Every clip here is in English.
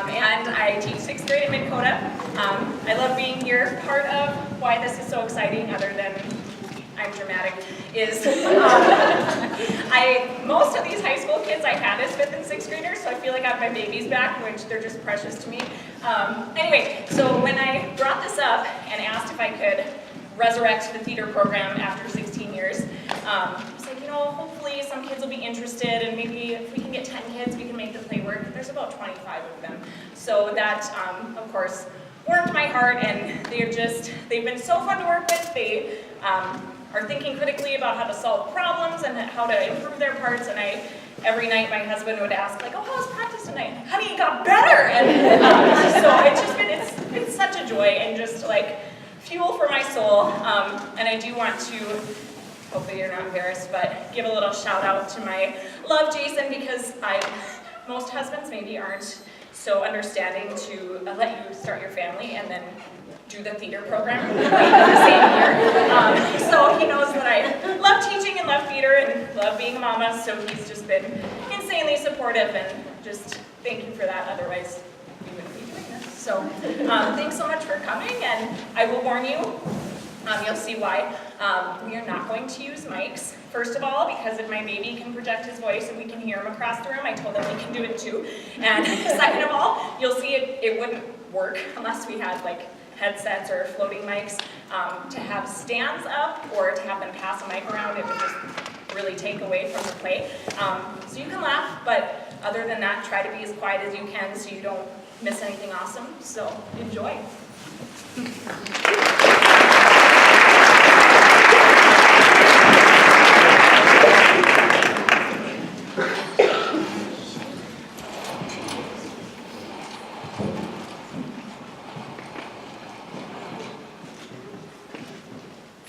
and I teach 6th grade at Midkota. I love being here. Part of why this is so exciting, other than I'm dramatic, is most of these high school kids I had as 5th and 6th graders, so I feel like I have my babies back, which they're just precious to me. Anyway, so when I brought this up and asked if I could resurrect the theater program after 16 years, I was like, hopefully some kids will be interested, and maybe if we can get 10 kids, we can make the play work. There's about 25 of them. So that, of course, warmed my heart, and they've been so fun to work with. They are thinking critically about how to solve problems and how to improve their parts, and every night my husband would ask, like, oh, how's practice tonight? Honey, it got better! And so it's just been, it's such a joy, and just like fuel for my soul. And I do want to, hopefully you're not embarrassed, but give a little shout out to my love, Jason, because most husbands maybe aren't so understanding to let you start your family and then do the theater program in the same year. So he knows that I love teaching and love theater and love being a mama, so he's just been insanely supportive, and just thank you for that, otherwise we wouldn't be doing this. So thanks so much for coming, and I will warn you, you'll see why. We are not going to use mics. First of all, because if my baby can project his voice and we can hear him across the room, I told them we can do it too. And second of all, you'll see it wouldn't work unless we had like headsets or floating mics. To have stands up or to have them pass a mic around, it would just really take away from the play. So you can laugh, but other than that, try to be as quiet as you can so you don't miss anything awesome. So enjoy.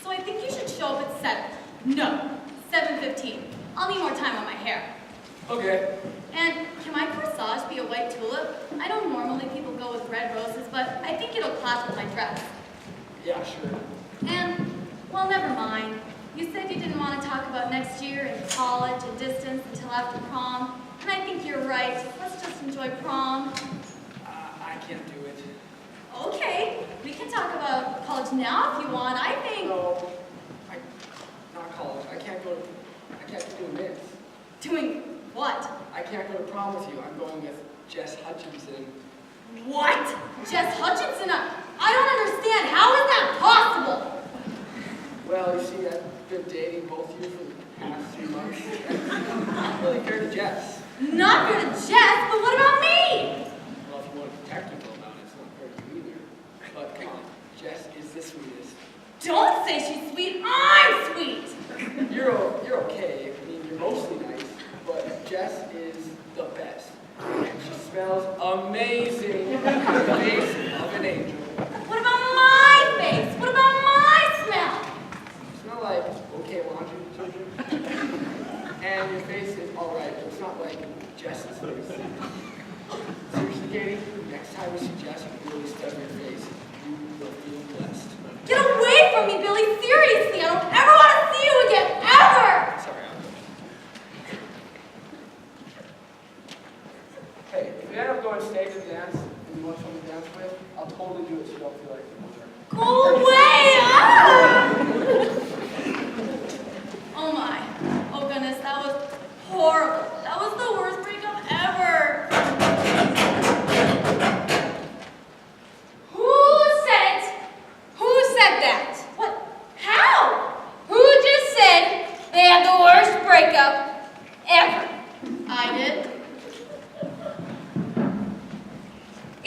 So I think you should show up at 7. No, 7:15. I'll need more time on my hair. Okay. And can my corsage be a white tulip? I know normally people go with red roses, but I think it'll clash with my dress. Yeah, sure. And, well, never mind. You said you didn't want to talk about next year and college and distance until after prom. And I think you're right. Let's just enjoy prom. I can't do it. Okay, we can talk about college now if you want. I think... No, not college. I can't be doing this. Doing what? I can't go to prom with you. I'm going with Jess Hutchinson. What? Jess Hutchinson? I don't understand. How is that possible? Well, you see, I've been dating both of you for the past 3 months. Not really fair to Jess. Not fair to Jess, but what about me? Well, if you want to be technical about it, it's not fair to you either. But come on, Jess is the sweetest. Don't say she's sweet. I'm sweet. You're okay. I mean, you're mostly nice, but Jess is the best. And she smells amazing. The face of an angel. What about my face? What about my smell? You smell like okay laundry detergent. And your face is alright, but it's not like Jess's face. Seriously, Katie, next time you see Jess, you really study your face. You will feel blessed. Get away from me, Billy. Seriously, I don't ever want to see you again, ever! Sorry, Hey, if you end up going stay to the dance and you want someone to dance with, I'll totally do it so you don't feel like a loser. Go away! Ah! Oh my. Oh goodness, that was horrible. That was the worst breakup ever. Who said it? Who said that? What? How? Who just said they had the worst breakup ever? I did.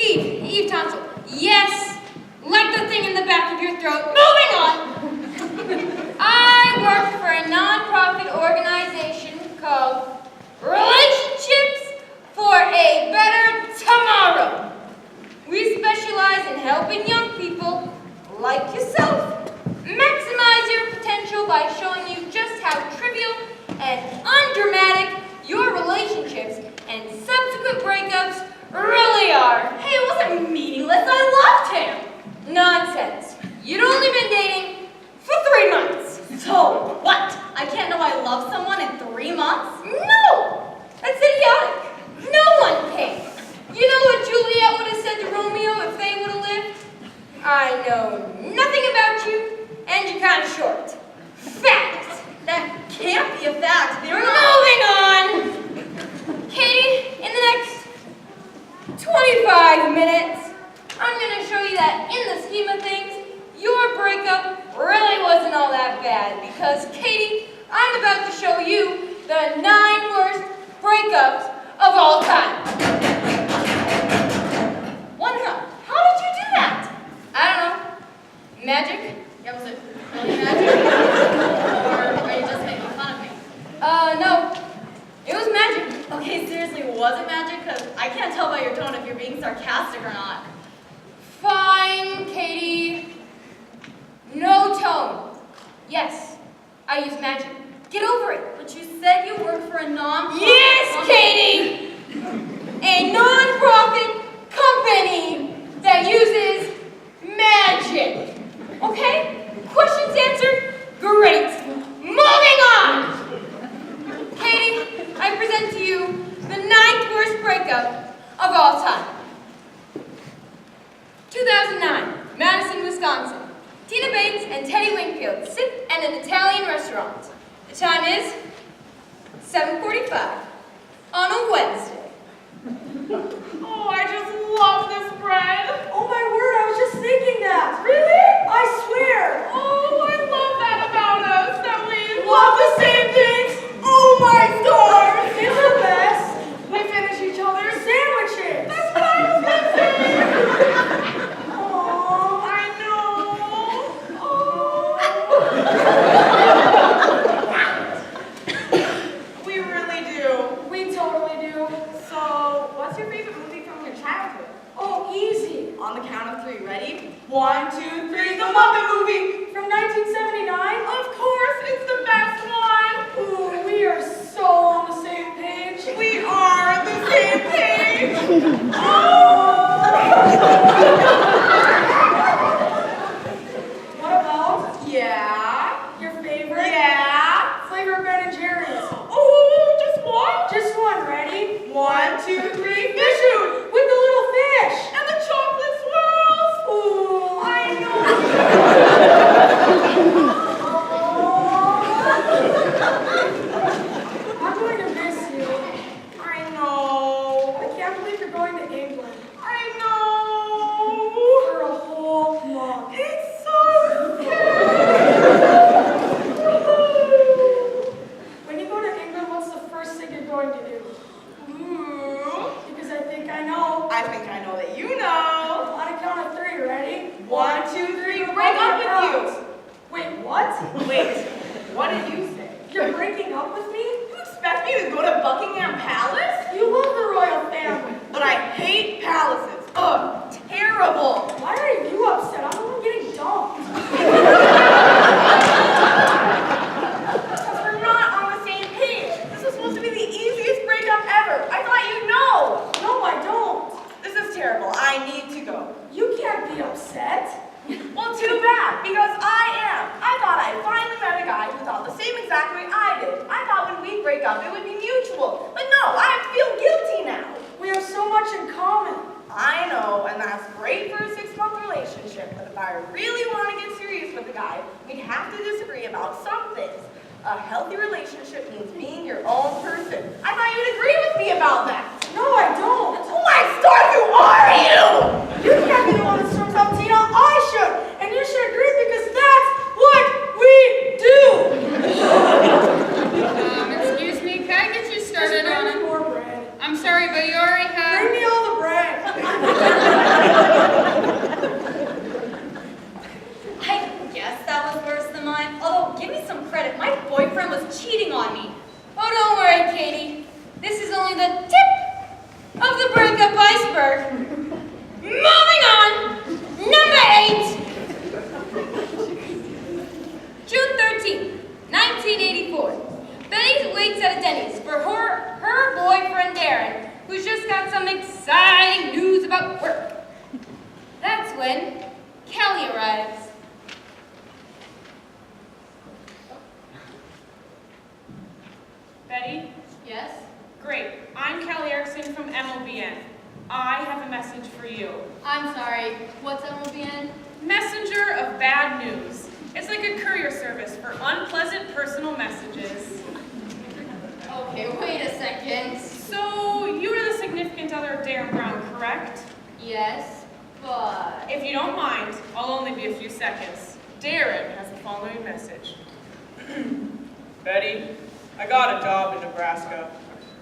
Eve Tonsil. Yes, like the thing in the back of your throat. Moving on. I work for a non-profit organization called Relationships for a Better Tomorrow. We specialize in helping young people, like yourself, maximize your potential by showing you just how trivial and undramatic your relationships and subsequent breakups really are. Hey, it wasn't meaningless. I loved him. Nonsense. You'd only been dating for 3 months. So what? I can't know I love someone in 3 months? No! That's idiotic. No one can. You know what Julia if they would have lived? I know nothing about you, and you're kind of short. Fact! That can't be a fact. They're not. Moving on! Katie, in the next 25 minutes, I'm going to show you that in the scheme of things, your breakup really wasn't all that bad. Because, Katie, I'm about to show you the 9 worst breakups of all time. Wonder, how did you do that? I don't know. Magic? Yeah, was it really magic? Or are you just making fun of me? No. It was magic. Okay, seriously, was it magic? Because I can't tell by your tone if you're being sarcastic or not. Fine, Katie. No tone. Yes, I use magic. Get over it. But you said you worked for a non-profit. Yes, Katie! A non-profit company that uses magic. Okay? Questions answered? Great. Moving on! Katie, I present to you the 9th worst breakup of all time. 2009, Madison, Wisconsin. Tina Bates and Teddy Wingfield sit at an Italian restaurant. The time is 7:45 on a Wednesday. Oh, I just love this bread. Oh my word, I was just thinking that. Really? I swear. Oh, I love that about us, that we Love the same things. Oh my stars. It's the best. we finish each other's. Sandwiches. That's what I was missing. Oh, I know. We really do. we totally do. So, what's your favorite movie from your childhood? Oh, easy. On the count of 3, ready? 1, 2, 3, the Muppet Movie. From 1979? Of course, it's the best one. Ooh, we are so on the same page. We are on the same page. What about Yeah. your favorite? Yeah. Flavor of Ben and Jerry's. Oh, just one? Just one, ready? 1, 2, 3, fish food. With the little fish. And the chocolate swirls. Ooh, I know. I'm going to miss you. I know. I can't believe you're going to England I know. for a whole month. It's so When you go to England, what's the first thing you're going to do? Ooh. Because I think I know. I think I know that you know. On a count of 3, ready? 1, 2, 3, break up with Wait, what? you. Wait, what did you say? You're breaking up with me? You expect me to go to Buckingham Palace? You love the royal family. But I hate palaces. Ugh, terrible. Why are you upset? I'm the one getting dumped. Because we're not on the same page. This was supposed to be the easiest breakup ever. I thought you'd know. No, I don't. This is terrible. I need to go. You can't be upset. Well, too bad, because I am. I thought I finally met a guy who thought the same exact way I did. I thought when we break up, it would be mutual. But no, I feel guilty now. We have so much in common. I know, and that's great for a 6-month relationship, but if I really want to get serious with a guy, we'd have to disagree about some things. A healthy relationship means being your own person. I thought you'd agree with me about that. No, I don't. Oh my stars, who are you? You can't be the one that storms up, Tina. I should. And you should agree because that's what we do. Excuse me, can I get you started Just on bring me it? more bread. I'm sorry, but you already have... Bring me all the bread. I guess that was worse than mine. Although, give me some credit. My boyfriend was cheating on me. Oh, don't worry, Katie. This is only the tip of the breakup iceberg. Moving on. Number 8. June 13th, 1984. Betty waits at a Denny's for her boyfriend Darren, who's just got some exciting news about work. That's when Kelly arrives. Betty? Yes? Great. I'm Kelly Erickson from MOBN. I have a a message for you. I'm sorry, what's MLBN? Messenger of bad news. It's like a courier service for unpleasant personal messages. Okay, wait a second. So, you are the significant other of Darren Brown, correct? Yes, but... If you don't mind, I'll only be a few seconds. Darren has the following message. Betty, I got a job in Nebraska.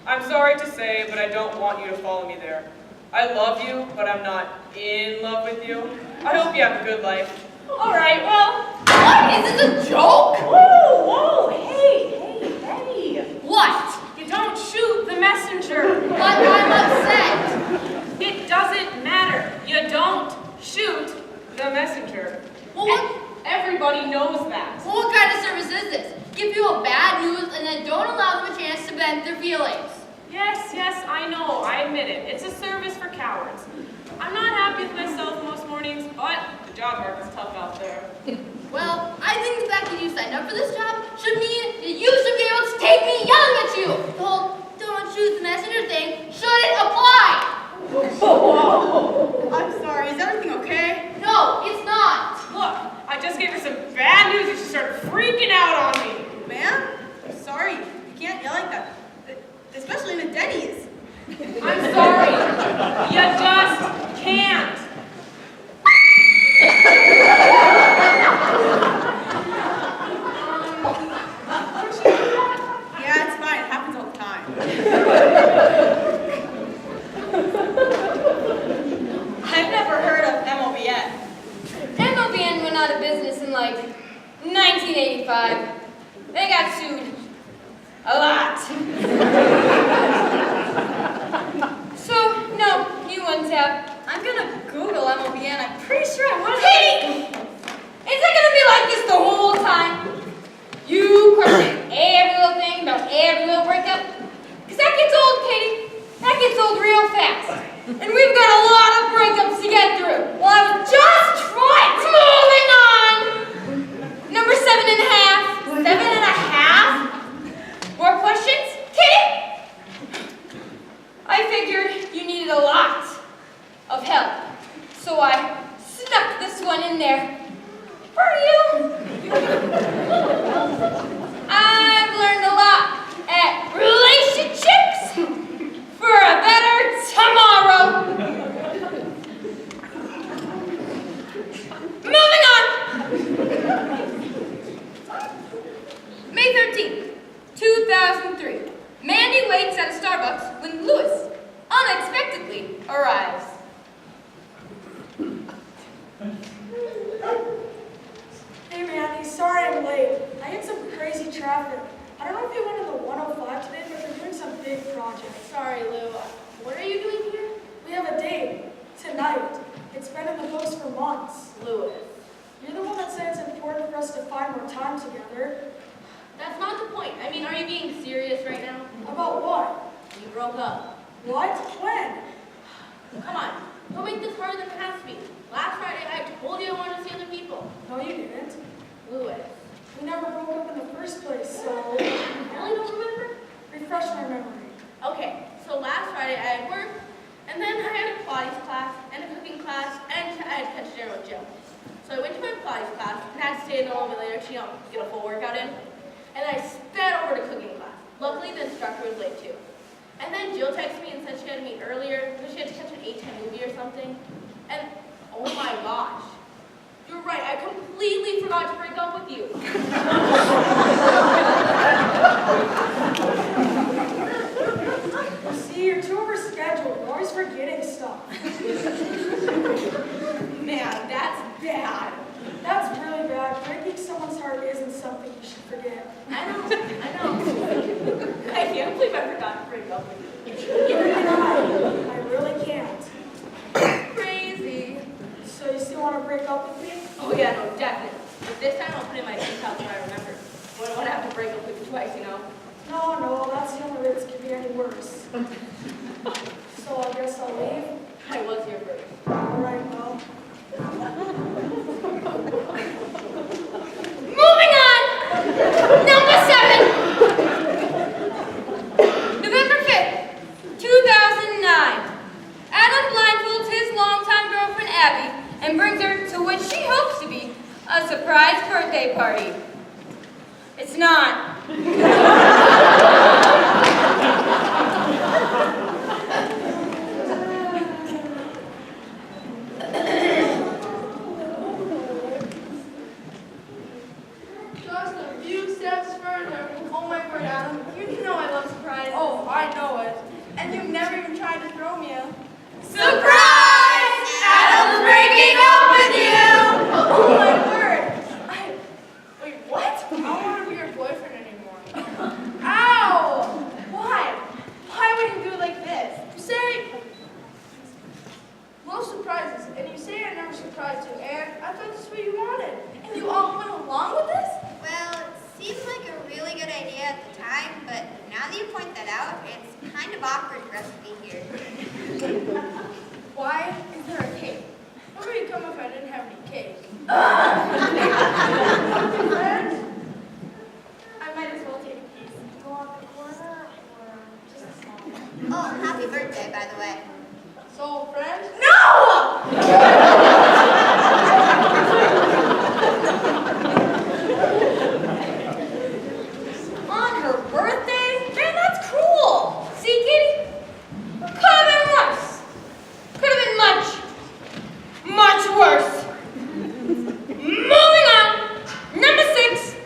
I'm sorry to say, but I don't want you to follow me there. I love you, but I'm not in love with you. I hope you have a good life. All right, well... What? Is this a joke? Whoa, whoa, hey. What? You don't shoot the messenger. But I'm upset. It doesn't matter. You don't shoot the messenger. Well, what? Everybody knows that. Well, what kind of service is this? Give people bad news and then don't allow them a chance to vent their feelings. Yes, I know. I admit it. It's a service for cowards. I'm not happy with myself most mornings, but the job market's tough out there. Well, I think the fact that you signed up for this job should mean that you should be able to take me yelling at you. The whole don't shoot the messenger thing shouldn't apply. Whoa. I'm sorry, is everything okay? No, it's not. Look, I just gave her some bad news and she started freaking out on me. Ma'am, I'm sorry. You can't yell like that. Especially in a Denny's. I'm sorry. You just can't. Yeah, it's fine. It happens all the time. I've never heard of MLBN. MLBN went out of business in like 1985. They got sued. A lot. So, no, you wouldn't have. I'm gonna Google MLBN. I'm pretty sure I would. Katie! Is it gonna be like this the whole time? You question every little thing about every little breakup? Because that gets old, Katie. That gets old real fast. And we've got a lot of breakups to get through. Well, I was just trying. Moving on. Number 7.5. 7.5? More questions? Katie? I figured you needed a lot of help. So I snuck this one in there for you. I've learned a lot at relationships for a better tomorrow. Moving on. May 13th, 2003. Mandy waits at a Starbucks when Louis unexpectedly arrives. Hey Randy, sorry I'm late. I hit some crazy traffic. I don't know if you went to the 105 today, but they're doing some big project. Sorry, Lou. What are you doing here? We have a date tonight. It's been in the books for months. Louis. You're the one that said it's important for us to find more time together. That's not the point. I mean, are you being serious right now? About what? You broke up. What? When? Come on. Don't make this harder than it has to be. Last Friday, I told you I wanted to see other people. No, you didn't. Louis. We never broke up in the first place, so You really don't remember? refresh my memory. Okay, so last Friday I had work, and then I had a Pilates class, and a cooking class, and I had to catch dinner with Jill. So I went to my Pilates class, and had to stay in a little bit later to, get a full workout in. And I sped over to cooking class. Luckily, the instructor was late too. And then Jill texted me and said she had to meet earlier, because she had to catch an 8:10 movie or something. And oh my gosh, you're right, I completely forgot to break up with you. See, you're too overscheduled. You're always forgetting stuff. Man, that's bad. That's really bad. Breaking someone's heart isn't something you should forget. I know. I can't believe I forgot to break up with you. Neither can I. I really can't. Crazy. So you still want to break up with me? Oh yeah, no, definitely. But this time I'll put in my details so I remember. Wouldn't want to have to break up with you twice, No, that's the only way this could be any worse. So I guess I'll leave. I was here first. All right, well. Moving on! Number 7! November 5th, 2009. Adam blindfolds surprise birthday party. It's not. Just a few steps further. Oh my word, Adam. You know I love surprises. Oh, I know it. And you never even tried to throw me a... Surprise! Adam's breaking up with you! Oh my word. Wait, what? I don't want to be your boyfriend anymore. Ow! Why? Why would you do it like this? You say... Love surprises, and you say I never surprised you, and I thought this is what you wanted. And you all went along with this? Well, it seemed like a really good idea at the time, but now that you point that out, it's kind of awkward for us to be here. Why is there a cake? Nobody would come if I didn't have any cake. Friends? I might as well take a piece. Do you want the corner or just a small one? Oh, happy birthday, by the way. So, friends? No! On her birthday? Man, that's cruel. See, Kitty? Could have been worse. Could have been much, much worse. Moving on. Number 6.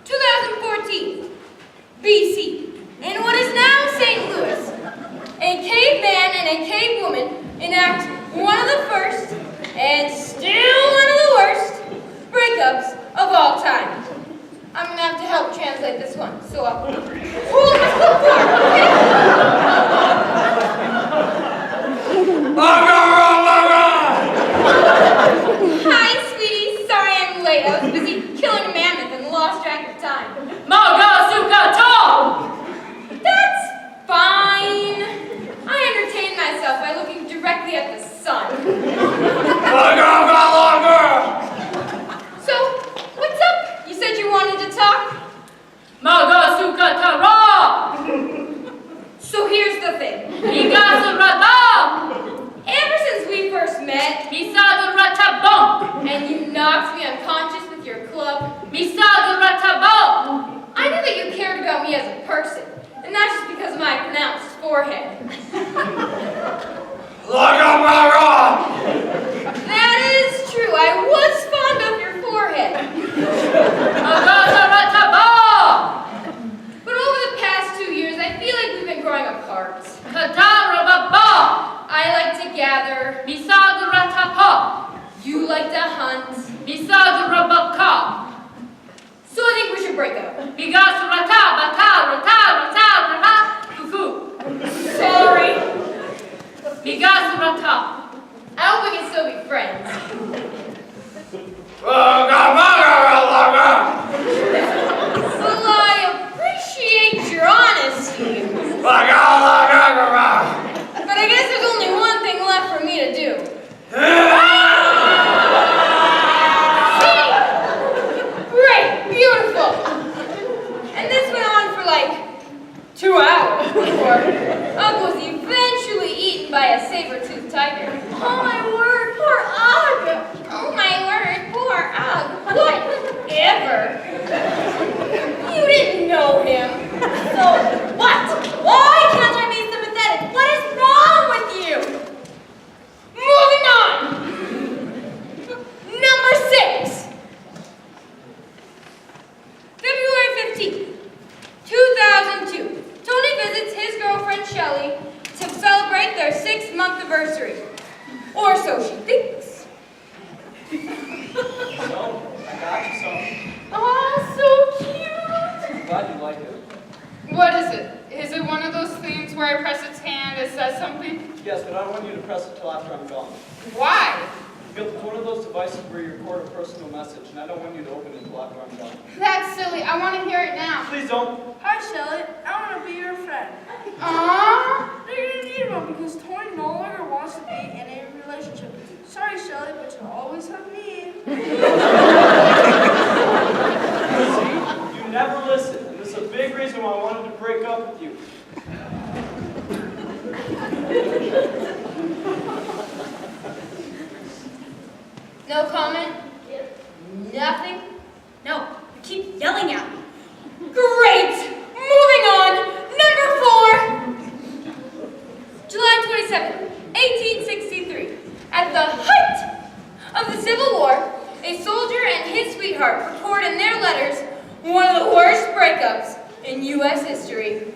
2014. BC. In what is now St. Louis, a caveman and a cavewoman enact one of the first, and still one of the worst, breakups of all time. I'm gonna have to help translate this one, so hold my clipboard, okay? Hi, sweetie. Sorry I'm late. I was busy killing a mammoth and lost track of time. That's fine. I entertain myself by looking directly at the sun. So, what's up? You said you wanted to talk? So here's the thing. Ever since we first met, and you knocked me unconscious with your club, I knew that you cared about me as a person, and not just because of my pronounced forehead. That is true. I was fond of your forehead. But over the past 2 years, I feel like we've been growing apart. I like to gather. You like to hunt. So I think we should break up. Sorry. I hope we can still be friends. Well, I appreciate your honesty. But I guess there's only one thing left for me to do. See? Great, beautiful. And this went on for like 2 hours before Ugg was eventually eaten by a saber-toothed tiger. Oh my word, poor Ugg! Oh my word, poor Ugg. Whatever. You didn't know him. So, what? Why can't I be sympathetic? What is wrong with you? Moving on. Number 6. February 15th, 2002. Tony visits his girlfriend Shelley to celebrate their 6th-month anniversary. Or so she thinks. So, I got you some. Oh, so cute. I'm glad you like it. What is it? Is it one of those things where I press its hand, it says something? Yes, but I don't want you to press it till after I'm gone. Why? Because it's one of those devices where you record a personal message, and I don't want you to open it until after I'm gone. That's silly. I want to hear it now. Please don't. Hi, Shelly. I want to be your friend. Aww. You're going to need one because Tony no longer wants to be in a relationship. Sorry, Shelly, but you'll always have me. See? You never listen, and this is a big reason why I wanted to break up with you. No comment? Nothing? No, you keep yelling at me. Great! Moving on. Number 4. July 27th, 1863. At the height of the Civil War, a soldier and his sweetheart record in their letters one of the worst breakups in U.S. history.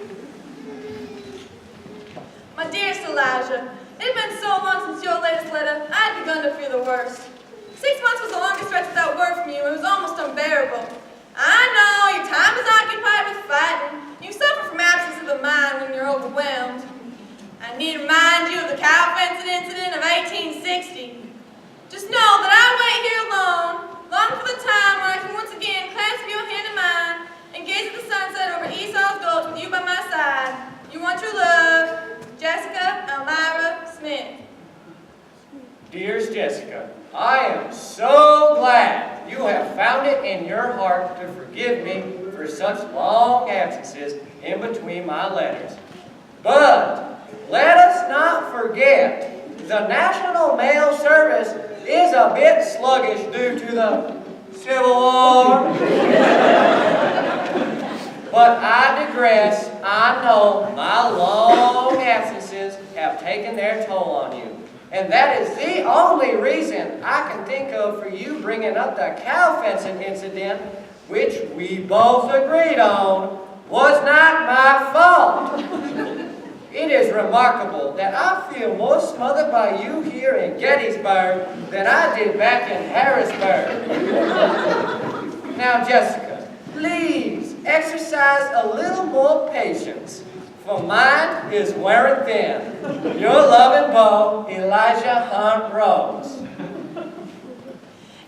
My dearest Elijah, it had been so long since your latest letter, I had begun to feel the worst. 6 months was the longest stretch without word from you. It was almost unbearable. I know your time is occupied with fighting. You suffer from absence of the mind when you're overwhelmed. I need to remind you of the cow fencing incident of 1860. Just know that I wait here alone, long for the time when I can once again clasp your hand in mine and gaze at the sunset over Esau's Gulch with you by my side. You want your love, Jessica Elmira Smith. Dearest Jessica, I am so glad you have found it in your heart to forgive me for such long absences in between my letters. But let us not forget, the National Mail Service is a bit sluggish due to the Civil War. But I digress. I know my long absences have taken their toll on you. And that is the only reason I can think of for you bringing up the cow fencing incident, which we both agreed on was not my fault. It is remarkable that I feel more smothered by you here in Gettysburg than I did back in Harrisburg. Now, Jessica, please exercise a little more patience, for mine is wearing thin. Your loving beau, Elijah Hunt Rose.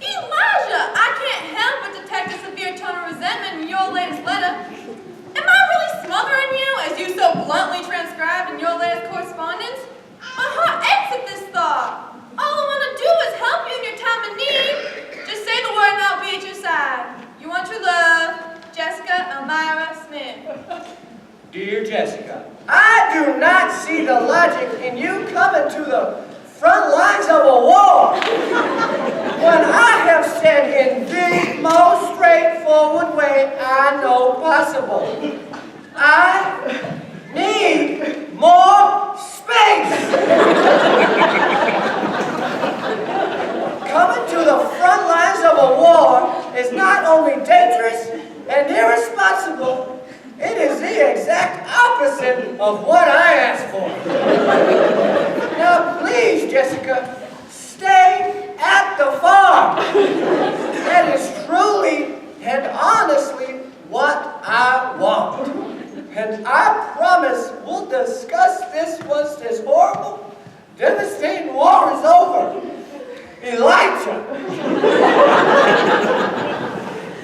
Elijah, I can't help but detect a severe tone of resentment in your latest letter. Am I really smothering you, as you so bluntly transcribed in your latest correspondence? My heart aches at this thought. All I want to do is help you in your time of need. Just say the word and I'll be at your side. You want your love, Jessica Elmira Smith. Dear Jessica, I do not see the logic in you coming to the front lines of a war when I have said in the most straightforward way I know possible. I need more space. Coming to the front lines of a war is not only dangerous and irresponsible, it is the exact opposite of what I asked for. Now, please, Jessica, stay at the farm. That is truly and honestly what I want. And I promise we'll discuss this once this horrible, devastating war is over. Elijah.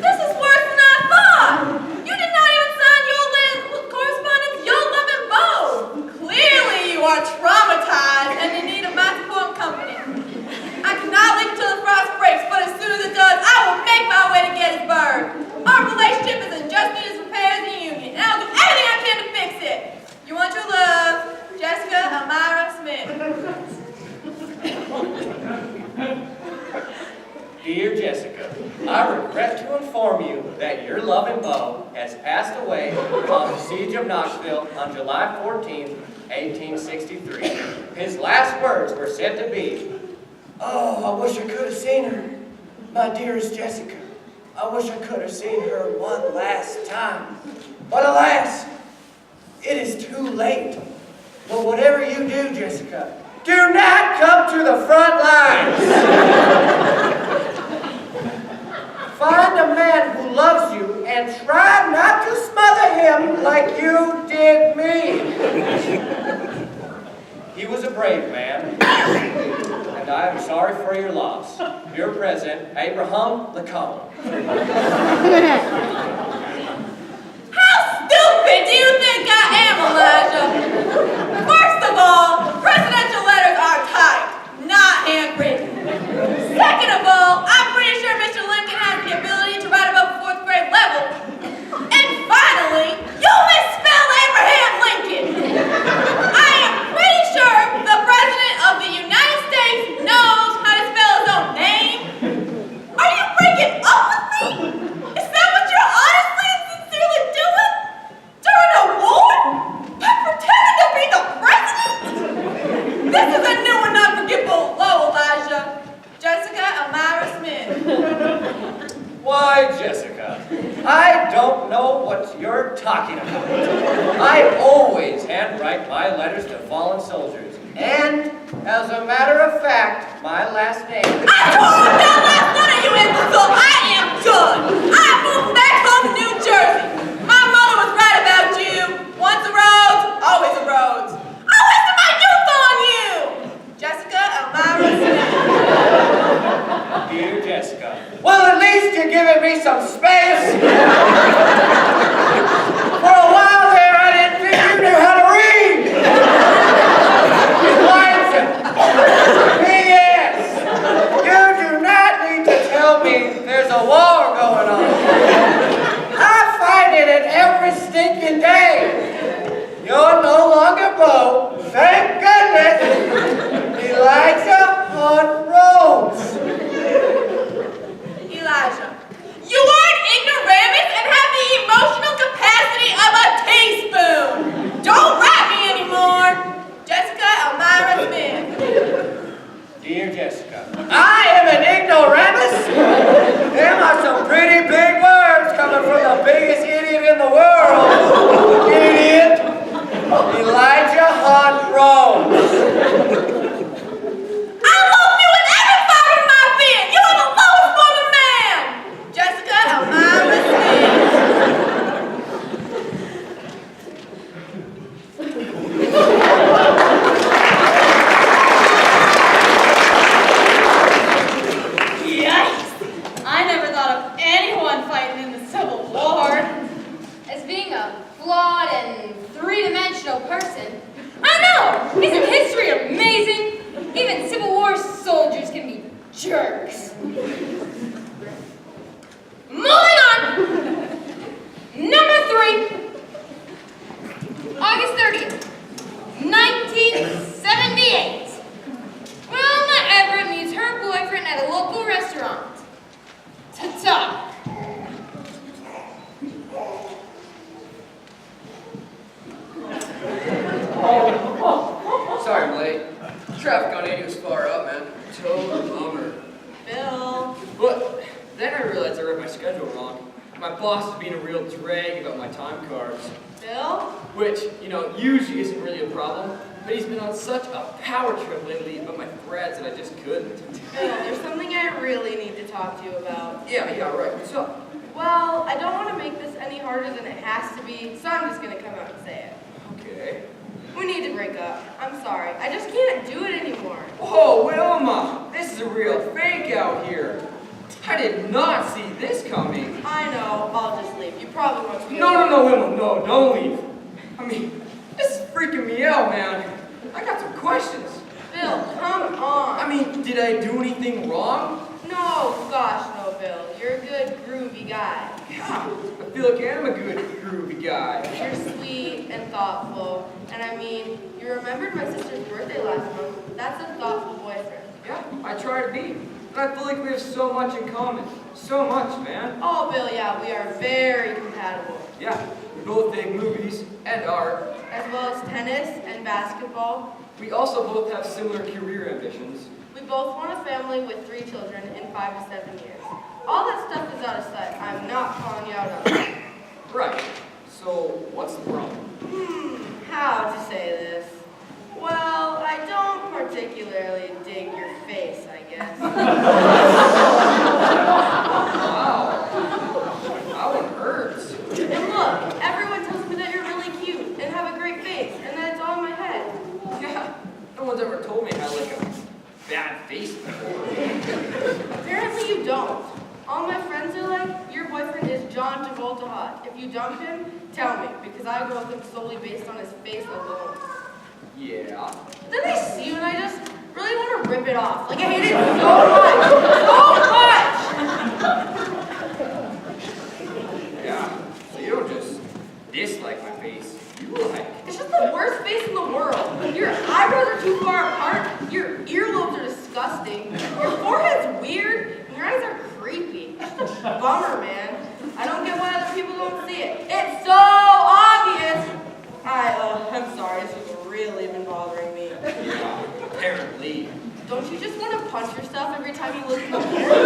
This is worse than I thought. You did not even sign your latest correspondence, your loving beau. Clearly you are traumatized and in need of my support and company. I cannot leave until the frost breaks, but as soon as it does, I will make my way to Gettysburg. Our relationship is in just need as repair as a union, and I'll do everything I can to fix it. You want your love, Jessica Elmira Smith. Dear Jessica, I regret to inform you that your loving beau has passed away on the siege of Knoxville on July 14, 1863. His last words were said to be, "Oh, I wish I could have seen her. My dearest Jessica, I wish I could have seen her one last time. But alas, it is too late. But whatever you do, Jessica, do not come to the front lines." Find a man who loves you and try not to smother him like you did me. He was a brave man, and I am sorry for your loss. Your President, Abraham Lincoln. How stupid do you think I am, Elijah? First of all, presidential letters are typed, not handwritten. Second of all, I'm pretty sure Mr. Lincoln has the ability to write above 4th grade level. And finally, you misspelled Abraham Lincoln. I am pretty sure the President of the United States knows how to spell his own name, This is a new and unforgettable low, Elijah. Jessica Elmira Smith. Why, Jessica, I don't know what you're talking about. I always handwrite my letters to fallen soldiers. And, as a matter of fact, my last name... I told that last one of you imbecile I am done. I am moving back home to New Jersey. My mother was right about you. Once a rose, always a rose. I wasted my youth on you. Jessica Elmira Smith. Dear Jessica, well, at least you're giving me some space. For a while there, I didn't think you knew how to read. P.S. You do not need to tell me there's a war going on. I find it every stinking day. You're no longer Bo, thank goodness. Elijah on Rhodes. Elijah, you are an ignoramus and have the emotional capacity of a teaspoon. Don't rat me anymore. Jessica Elmira Smith. Dear Jessica, I am an ignoramus? Them are some pretty big words coming from the biggest idiot in the world. Idiot. Elijah Hunt Rhodes. I love you with every fiber of my being. You are the lowest form of man. Jessica Elmira Smith. Yikes! I never thought of anyone fighting in the Civil War. As being a flawed and three-dimensional person, I know! Isn't history amazing? Even Civil War soldiers can be jerks. Moving on! Number 3. August 30th, 1978. Wilma Everett meets her boyfriend at a local restaurant to talk. Sorry I'm late. Traffic on 80 was far up, man. Total bummer. Bill. But then I realized I read my schedule wrong. My boss is being a real drag about my time cards. Bill? Which, usually isn't really a problem. But he's been on such a power trip lately about my threads that I just couldn't. Bill, there's something I really need to talk to you about. Yeah, right. What's up? Well, I don't want to make this any harder than it has to be, so I'm just going to come out and say it. Okay. We need to break up. I'm sorry. I just can't do it anymore. Whoa, Wilma! This is a real fake out here. I did not see this coming. I know. I'll just leave. You probably want to go. No, Wilma. No, don't leave. I mean, this is freaking me out, man. I got some questions. Bill, come on. I mean, did I do anything wrong? No, gosh, no, Bill. You're a good, groovy guy. Yeah, I feel like I am a good, groovy guy. You're sweet and thoughtful. And I mean, you remembered my sister's birthday last month. That's a thoughtful boyfriend. Yeah, I try to be. And I feel like we have so much in common. So much, man. Oh, Bill, yeah, we are very compatible. Yeah, we both dig movies and art. As well as tennis and basketball. We also both have similar career ambitions. We both want a family with 3 children in 5 to 7 years. All that stuff is out of sight. I'm not calling you out on it. Right. So, what's the problem? How to say this? Well, I don't particularly dig your face, I guess. Wow. That one hurts. And look, everyone tells me that you're really cute and have a great face, and that it's all in my head. Yeah, no one's ever told me I had like a bad face before. Apparently you don't. All my friends are like, your boyfriend is John Travolta hot. If you dump him, tell me, because I go with him solely based on his face alone. Yeah. Then they see you and I just really want to rip it off. Like I hate it so much. Yeah. So you don't just dislike my face. You like. It's just the worst face in the world. Your eyebrows are too far apart. Your earlobes are disgusting. Your forehead's weird. And your eyes are creepy. It's just a bummer, man. I don't get why other people don't see it. It's so obvious. I'm sorry. This has really been bothering me. Yeah. Apparently. Don't you just want to punch yourself every time you look in the mirror?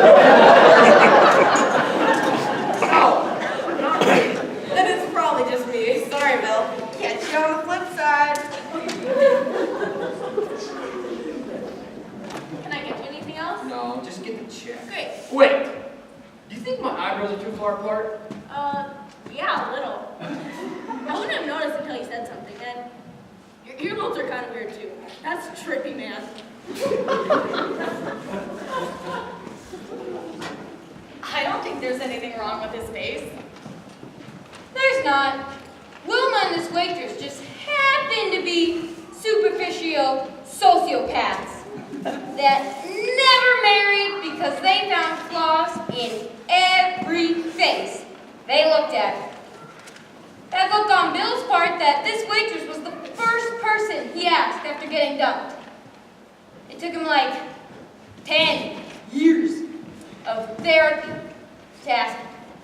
No, not really. Then it's probably just me. Sorry, Bill. Catch you on the flip side. Can I get you anything else? No, just get the check. Great. Wait! Do you think my eyebrows are too far apart? Yeah, a little. I wouldn't have noticed until you said something, and your earlobes are kind of weird too. That's trippy, man. I don't think there's anything wrong with his face. There's not. Wilma and this waitress just happen to be superficial sociopaths that never married because they found flaws in every face they looked at. That look on Bill's part that this waitress was the first person he asked after getting dumped. It took him like 10 years of therapy to ask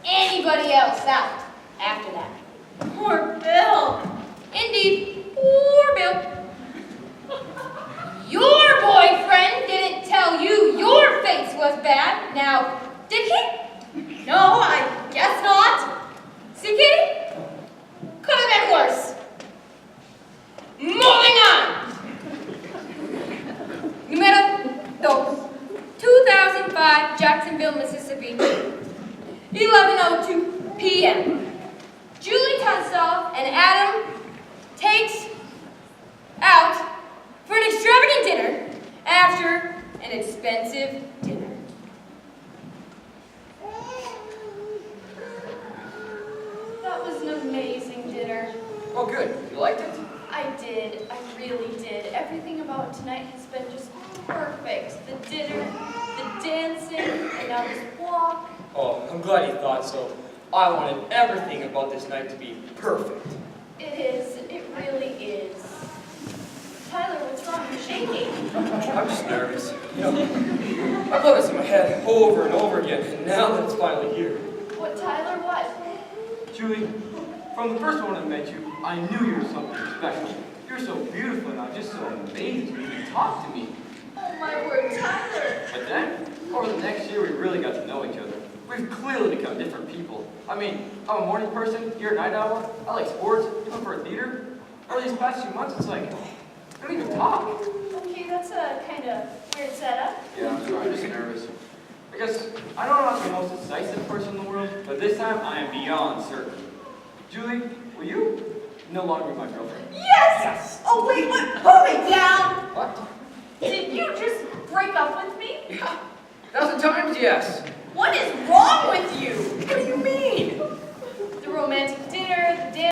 anybody else out after that. Poor Bill. Indeed, poor Bill. Your boyfriend didn't tell you your face was bad, now, did he? No, I guess not. See, Kitty? Could have been worse. Moving on. Numero 2, 2005, Jacksonville, Mississippi, 11:02 p.m. Julie Tunstall and Adam takes out for an extravagant dinner after an expensive dinner. That was an amazing dinner. Oh, good. You liked it? I did. I really did. Everything about tonight has been just perfect. The dinner, the dancing, and now this walk. Oh, I'm glad you thought so. I wanted everything about this night to be perfect. It is. It really is. Tyler, what's wrong? You're shaking. I'm just nervous. You know, I've let this in my head over and over again, and now that it's finally here. What, Tyler? What? Julie, from the first moment I met you, I knew you were something special. You're so beautiful and I'm just so amazed you even talk to me. Oh my word, Tyler. But then, over the next year, we really got to know each other. We've clearly become different people. I mean, I'm a morning person, you're a night owl, I like sports, you look for a theater. Over these past few months, it's like, we don't even talk. Okay, that's a kind of weird setup. Yeah, I'm sorry, I'm just nervous. I guess, I don't know if I'm the most decisive person in the world, but this time I am beyond certain. Julie, will you no longer be my girlfriend? Yes! Yes! Oh, wait, what? Hold it down! What? Did you just break up with me? Yeah. 1,000 times yes. What is wrong with you? What do you mean? The romantic dinner, the dance.